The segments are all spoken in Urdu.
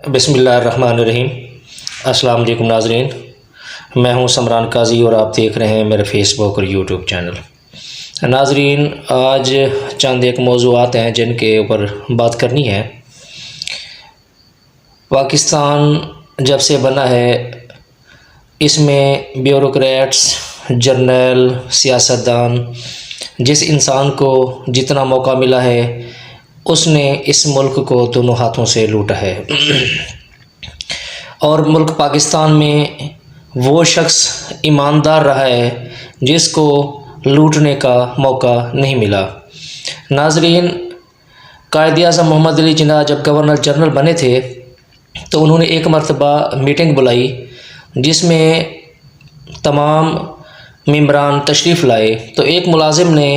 بسم اللہ الرحمن الرحیم۔ السلام علیکم ناظرین، میں ہوں سمران قاضی اور آپ دیکھ رہے ہیں میرے فیس بک اور یوٹیوب چینل۔ ناظرین، آج چند ایک موضوعات ہیں جن کے اوپر بات کرنی ہے۔ پاکستان جب سے بنا ہے اس میں بیوروکریٹس، جرنیل، سیاستدان، جس انسان کو جتنا موقع ملا ہے اس نے اس ملک کو دونوں ہاتھوں سے لوٹا ہے، اور ملک پاکستان میں وہ شخص ایماندار رہا ہے جس کو لوٹنے کا موقع نہیں ملا۔ ناظرین، قائد اعظم محمد علی جناح جب گورنر جنرل بنے تھے تو انہوں نے ایک مرتبہ میٹنگ بلائی جس میں تمام ممبران تشریف لائے۔ تو ایک ملازم نے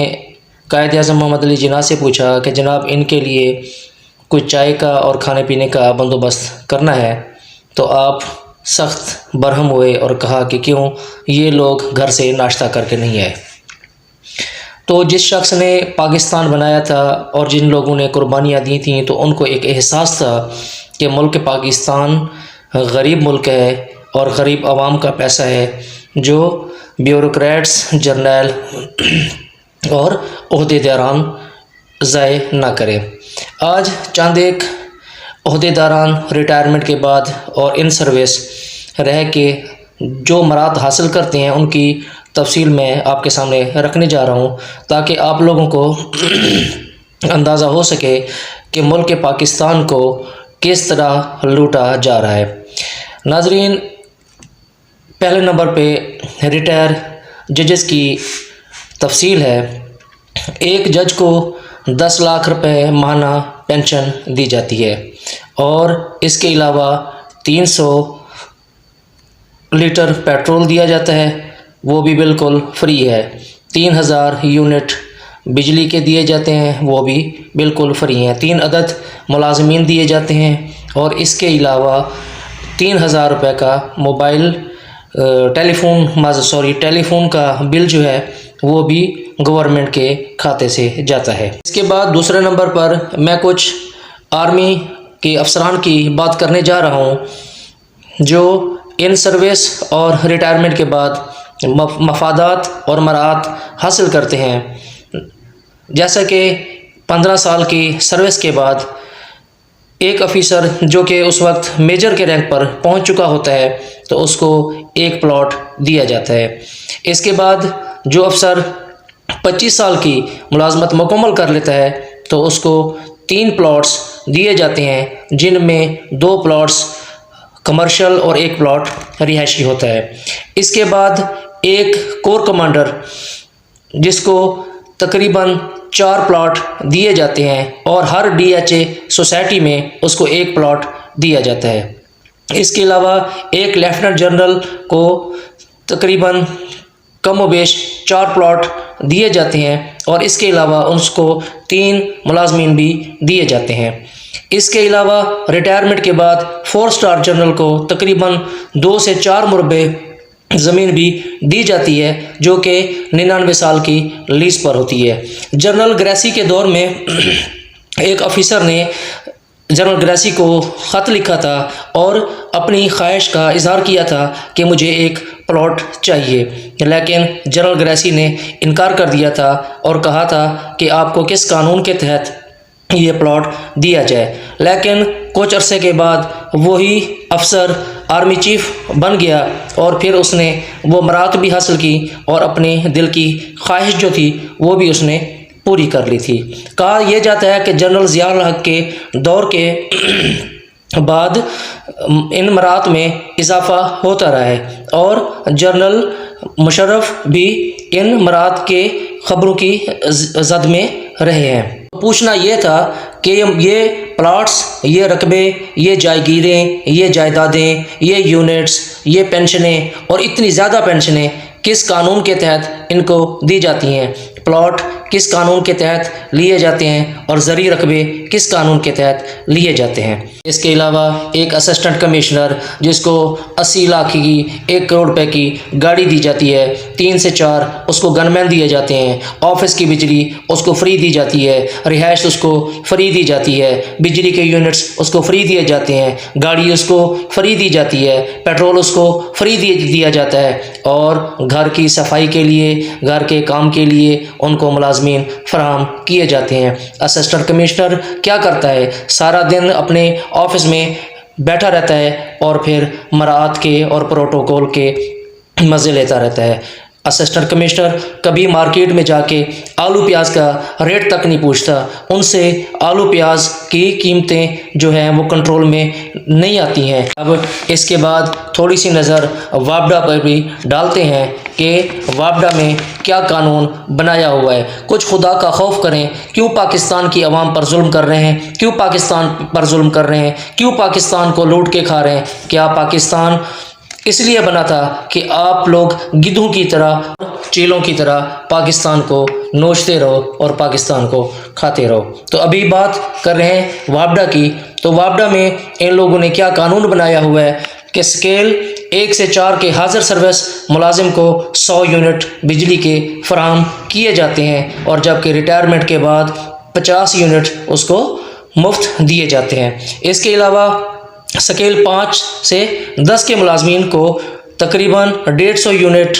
قائد اعظم محمد علی جناح سے پوچھا کہ جناب ان کے لیے کچھ چائے کا اور کھانے پینے کا بندوبست کرنا ہے، تو آپ سخت برہم ہوئے اور کہا کہ کیوں، یہ لوگ گھر سے ناشتہ کر کے نہیں آئے۔ تو جس شخص نے پاکستان بنایا تھا اور جن لوگوں نے قربانیاں دی تھیں تو ان کو ایک احساس تھا کہ ملک پاکستان غریب ملک ہے اور غریب عوام کا پیسہ ہے جو بیوروکریٹس، جرنیل اور عہدیداران ضائع نہ کرے۔ آج چند ایک عہدیداران ریٹائرمنٹ کے بعد اور ان سروس رہ کے جو مراد حاصل کرتے ہیں ان کی تفصیل میں آپ کے سامنے رکھنے جا رہا ہوں تاکہ آپ لوگوں کو اندازہ ہو سکے کہ ملک پاکستان کو کس طرح لوٹا جا رہا ہے۔ ناظرین، پہلے نمبر پہ ریٹائر ججز کی تفصیل ہے۔ ایک جج کو 10 لاکھ روپے ماہانہ پینشن دی جاتی ہے اور اس کے علاوہ 300 لیٹر پیٹرول دیا جاتا ہے، وہ بھی بالکل فری ہے۔ 3000 یونٹ بجلی کے دیے جاتے ہیں، وہ بھی بالکل فری ہیں۔ 3 عدد ملازمین دیے جاتے ہیں اور اس کے علاوہ 3000 روپے کا موبائل ٹیلی فون کا بل جو ہے وہ بھی گورنمنٹ کے کھاتے سے جاتا ہے۔ اس کے بعد دوسرے نمبر پر میں کچھ آرمی کے افسران کی بات کرنے جا رہا ہوں جو ان سروس اور ریٹائرمنٹ کے بعد مفادات اور مراعات حاصل کرتے ہیں۔ جیسا کہ 15 سال کی سروس کے بعد ایک افیسر جو کہ اس وقت میجر کے رینک پر پہنچ چکا ہوتا ہے تو اس کو ایک پلاٹ دیا جاتا ہے۔ اس کے بعد جو افسر 25 سال کی ملازمت مکمل کر لیتا ہے تو اس کو 3 پلاٹس دیے جاتے ہیں، جن میں 2 پلاٹس کمرشل اور 1 پلاٹ رہائشی ہوتا ہے۔ اس کے بعد ایک کور کمانڈر جس کو تقریباً 4 پلاٹ دیے جاتے ہیں اور ہر DHA سوسائٹی میں اس کو 1 پلاٹ دیا جاتا ہے۔ اس کے علاوہ ایک لیفٹیننٹ جنرل کو تقریباً کم و بیش 4 پلاٹ دیے جاتے ہیں اور اس کے علاوہ اس کو 3 ملازمین بھی دیے جاتے ہیں۔ اس کے علاوہ ریٹائرمنٹ کے بعد 4 اسٹار جنرل کو تقریباً 2 سے 4 مربع زمین بھی دی جاتی ہے جو کہ 99 سال کی لیز پر ہوتی ہے۔ جنرل گریسی کے دور میں ایک افیسر نے جنرل گریسی کو خط لکھا تھا اور اپنی خواہش کا اظہار کیا تھا کہ مجھے ایک پلاٹ چاہیے، لیکن جنرل گریسی نے انکار کر دیا تھا اور کہا تھا کہ آپ کو کس قانون کے تحت یہ پلاٹ دیا جائے۔ لیکن کچھ عرصے کے بعد وہی افسر آرمی چیف بن گیا اور پھر اس نے وہ مراعات بھی حاصل کی اور اپنے دل کی خواہش جو تھی وہ بھی اس نے پوری کر لی تھی۔ کہا یہ جاتا ہے کہ جنرل ضیاء الحق کے دور کے بعد ان مراعات میں اضافہ ہوتا رہا ہے اور جنرل مشرف بھی ان مراعات کے خبروں کی زد میں رہے ہیں۔ پوچھنا یہ تھا کہ یہ پلاٹس، یہ رقبے، یہ جائیگیریں، یہ جائیدادیں، یہ یونٹس، یہ پینشنیں اور اتنی زیادہ پینشنیں کس قانون کے تحت ان کو دی جاتی ہیں؟ پلاٹ کس قانون کے تحت لیے جاتے ہیں اور زرعی رقبے کس قانون کے تحت لیے جاتے ہیں۔ اس کے علاوہ ایک اسسٹنٹ کمشنر جس کو 80 لاکھ کی 1 کروڑ روپے کی گاڑی دی جاتی ہے، 3 سے 4 اس کو گن مین دیے جاتے ہیں، آفس کی بجلی اس کو فری دی جاتی ہے، رہائش اس کو فری دی جاتی ہے، بجلی کے یونٹس اس کو فری دیے جاتے ہیں، گاڑی اس کو فری دی جاتی ہے، پیٹرول اس کو فری دیا جاتا ہے، اور گھر کی صفائی کے لیے، گھر کے کام کے لیے ان کو ملازمین فراہم کیے جاتے ہیں۔ اسسٹنٹ کمشنر کیا کرتا ہے؟ سارا دن اپنے آفس میں بیٹھا رہتا ہے اور پھر مراعات کے اور پروٹوکول کے مزے لیتا رہتا ہے۔ اسسٹنٹ کمشنر کبھی مارکیٹ میں جا کے آلو پیاز کا ریٹ تک نہیں پوچھتا، ان سے آلو پیاز کی قیمتیں جو ہیں وہ کنٹرول میں نہیں آتی ہیں۔ اب اس کے بعد تھوڑی سی نظر وابڈا پر بھی ڈالتے ہیں کہ وابڈا میں کیا قانون بنایا ہوا ہے۔ کچھ خدا کا خوف کریں، کیوں پاکستان کی عوام پر ظلم کر رہے ہیں، کیوں پاکستان پر ظلم کر رہے ہیں، کیوں پاکستان کو لوٹ کے کھا رہے ہیں؟ کیا پاکستان اس لیے بنا تھا کہ آپ لوگ گدھوں کی طرح، چیلوں کی طرح پاکستان کو نوچتے رہو اور پاکستان کو کھاتے رہو؟ تو ابھی بات کر رہے ہیں وابڈا کی۔ تو وابڈا میں ان لوگوں نے کیا قانون بنایا ہوا ہے کہ سکیل 1 سے 4 کے حاضر سروس ملازم کو 100 یونٹ بجلی کے فراہم کیے جاتے ہیں، اور جبکہ ریٹائرمنٹ کے بعد 50 یونٹ اس کو مفت دیے جاتے ہیں۔ اس کے علاوہ سکیل 5 سے 10 کے ملازمین کو تقریباً 150 یونٹ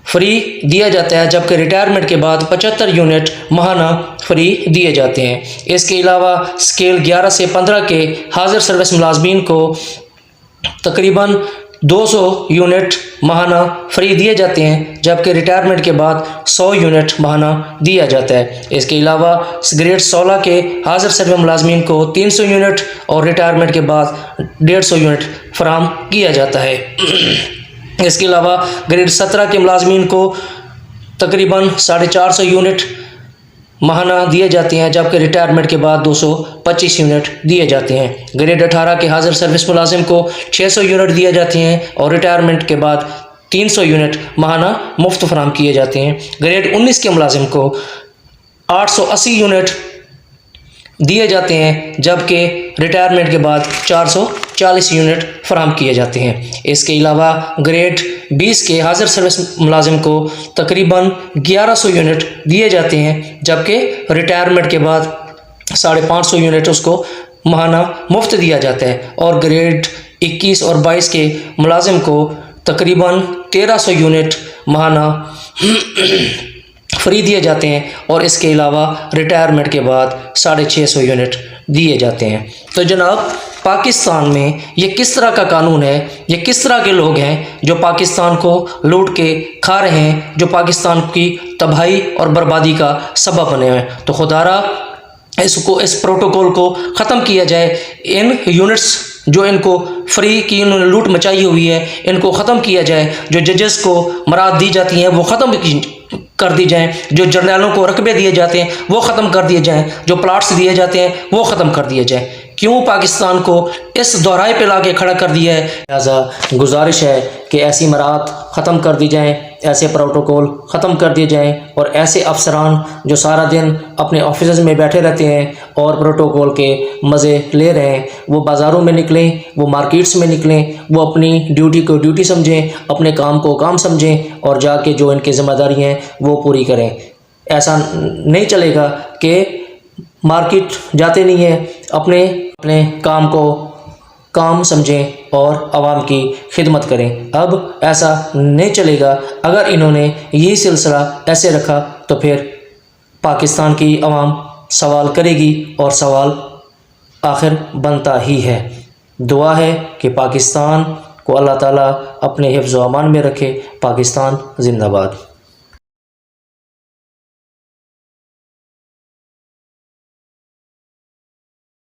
فری دیا جاتا ہے، جبکہ ریٹائرمنٹ کے بعد 75 یونٹ ماہانہ فری دیے جاتے ہیں۔ اس کے علاوہ سکیل 11 سے 15 کے حاضر سروس ملازمین کو تقریباً 200 یونٹ ماہانہ فری دیے جاتے ہیں، جبکہ ریٹائرمنٹ کے بعد 100 یونٹ ماہانہ دیا جاتا ہے۔ اس کے علاوہ گریڈ 16 کے حاضر سروس ملازمین کو 300 یونٹ اور ریٹائرمنٹ کے بعد 150 یونٹ فراہم کیا جاتا ہے۔ اس کے علاوہ گریڈ 17 کے ملازمین کو تقریباً 450 یونٹ ماہانہ دیے جاتے ہیں، جبکہ ریٹائرمنٹ کے بعد 225 یونٹ دیے جاتے ہیں۔ گریڈ 18 کے حاضر سروس ملازم کو 600 یونٹ دیے جاتے ہیں اور ریٹائرمنٹ کے بعد 300 یونٹ ماہانہ مفت فراہم کیے جاتے ہیں۔ گریڈ 19 کے ملازم کو 880 یونٹ دیے جاتے ہیں، جبکہ ریٹائرمنٹ کے بعد 440 یونٹ فراہم کیے جاتے ہیں۔ اس کے علاوہ گریڈ 20 کے حاضر سروس ملازم کو تقریباً 1100 یونٹ دیے جاتے ہیں، جبکہ ریٹائرمنٹ کے بعد 550 یونٹ اس کو ماہانہ مفت دیا جاتا ہے، اور گریڈ 21 اور 22 کے ملازم کو تقریباً 1300 یونٹ ماہانہ فری دیے جاتے ہیں، اور اس کے علاوہ ریٹائرمنٹ کے بعد 650 یونٹ دیے جاتے ہیں۔ تو جناب، پاکستان میں یہ کس طرح کا قانون ہے، یہ کس طرح کے لوگ ہیں جو پاکستان کو لوٹ کے کھا رہے ہیں، جو پاکستان کی تباہی اور بربادی کا سبب بنے ہوئے ہیں۔ تو خدارا اس پروٹوکول کو ختم کیا جائے، ان یونٹس جو ان کو فری کی انہوں نے لوٹ مچائی ہوئی ہے ان کو ختم کیا جائے، جو ججز کو مراد دی جاتی ہیں وہ ختم کر دی جائیں، جو جرنیلوں کو رقبے دیے جاتے ہیں وہ ختم کر دیے جائیں، جو پلاٹس دیے جاتے ہیں وہ ختم کر دیے جائیں۔ کیوں پاکستان کو اس دورائے پہ لا کے کھڑا کر دیا ہے؟ لہٰذا گزارش ہے کہ ایسی مراعات ختم کر دی جائیں، ایسے پروٹوکول ختم کر دیے جائیں، اور ایسے افسران جو سارا دن اپنے آفیسز میں بیٹھے رہتے ہیں اور پروٹوکول کے مزے لے رہے ہیں، وہ بازاروں میں نکلیں، وہ مارکیٹس میں نکلیں، وہ اپنی ڈیوٹی کو ڈیوٹی سمجھیں، اپنے کام کو کام سمجھیں، اور جا کے جو ان کی ذمہ داری ہیں وہ پوری کریں۔ ایسا نہیں چلے گا کہ مارکیٹ جاتے نہیں ہیں، اپنے کام کو کام سمجھیں اور عوام کی خدمت کریں۔ اب ایسا نہیں چلے گا۔ اگر انہوں نے یہی سلسلہ ایسے رکھا تو پھر پاکستان کی عوام سوال کرے گی، اور سوال آخر بنتا ہی ہے۔ دعا ہے کہ پاکستان کو اللہ تعالیٰ اپنے حفظ و امان میں رکھے۔ پاکستان زندہ باد۔